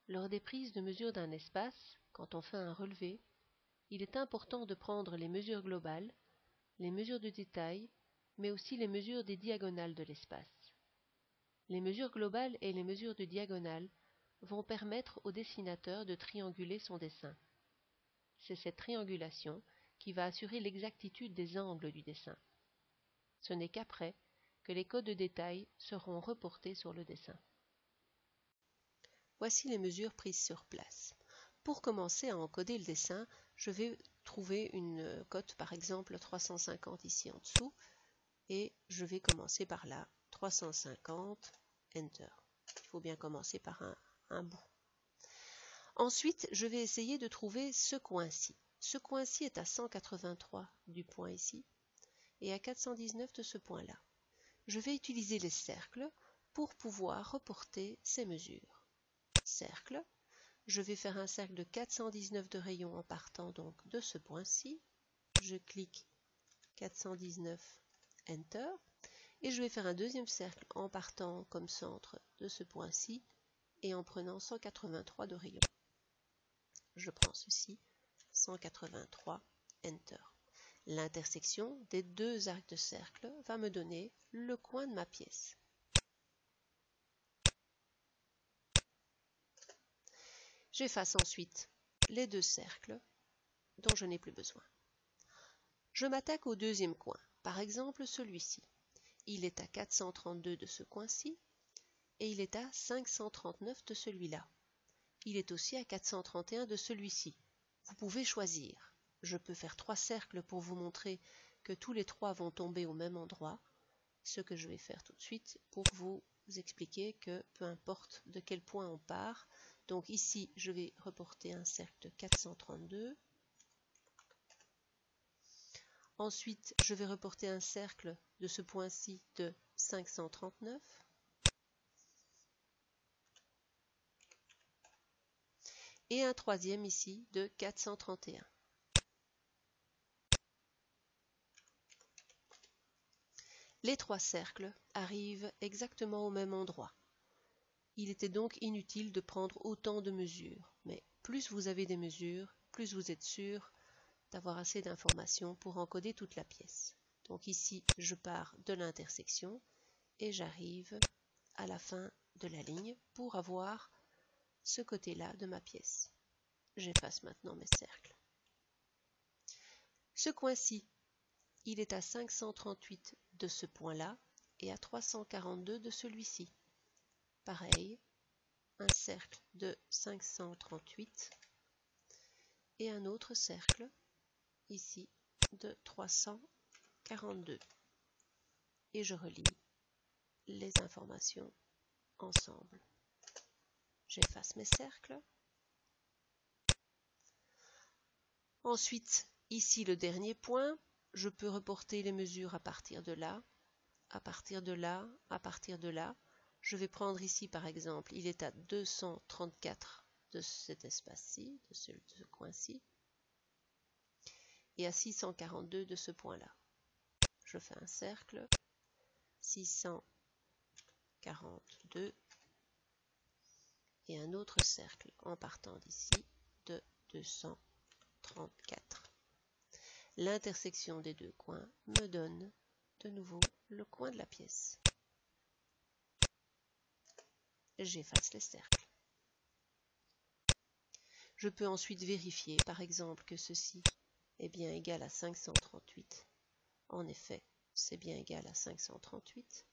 Lors des prises de mesure d'un espace, quand on fait un relevé, il est important de prendre les mesures globales, les mesures de détail, mais aussi les mesures des diagonales de l'espace. Les mesures globales et les mesures de diagonale vont permettre au dessinateur de trianguler son dessin. C'est cette triangulation qui va assurer l'exactitude des angles du dessin. Ce n'est qu'après que les codes de détail seront reportés sur le dessin. Voici les mesures prises sur place. Pour commencer à encoder le dessin, je vais trouver une cote, par exemple 350 ici en dessous, et je vais commencer par là, 350, Enter. Il faut bien commencer par un bout. Ensuite, je vais essayer de trouver ce coin-ci. Ce coin-ci est à 183 du point ici, et à 419 de ce point-là. Je vais utiliser les cercles pour pouvoir reporter ces mesures. Cercle, je vais faire un cercle de 419 de rayon en partant donc de ce point-ci. Je clique 419, Enter, et je vais faire un deuxième cercle en partant comme centre de ce point-ci et en prenant 183 de rayon. Je prends ceci, 183, Enter. L'intersection des deux arcs de cercle va me donner le coin de ma pièce. J'efface ensuite les deux cercles dont je n'ai plus besoin. Je m'attaque au deuxième coin, par exemple celui-ci. Il est à 432 de ce coin-ci et il est à 539 de celui-là. Il est aussi à 431 de celui-ci. Vous pouvez choisir. Je peux faire 3 cercles pour vous montrer que tous les 3 vont tomber au même endroit, ce que je vais faire tout de suite pour vous expliquer que peu importe de quel point on part. Donc ici, je vais reporter un cercle de 432. Ensuite, je vais reporter un cercle de ce point-ci de 539. Et un troisième ici de 431. Les 3 cercles arrivent exactement au même endroit. Il était donc inutile de prendre autant de mesures, mais plus vous avez des mesures, plus vous êtes sûr d'avoir assez d'informations pour encoder toute la pièce. Donc ici, je pars de l'intersection et j'arrive à la fin de la ligne pour avoir ce côté-là de ma pièce. J'efface maintenant mes cercles. Ce coin-ci, il est à 538 de ce point-là et à 342 de celui-ci. Pareil, un cercle de 538 et un autre cercle ici de 342. Et je relie les informations ensemble. J'efface mes cercles. Ensuite, ici le dernier point, je peux reporter les mesures à partir de là, à partir de là, à partir de là. Je vais prendre ici par exemple, il est à 234 de cet espace-ci, de ce coin-ci, et à 642 de ce point-là. Je fais un cercle, 642, et un autre cercle en partant d'ici de 234. L'intersection des deux coins me donne de nouveau le coin de la pièce. J'efface les cercles. Je peux ensuite vérifier, par exemple, que ceci est bien égal à 538. En effet, c'est bien égal à 538.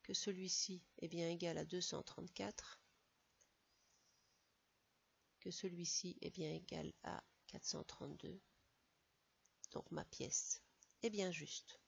Que celui-ci est bien égal à 234. Que celui-ci est bien égal à 432. Donc ma pièce est bien juste.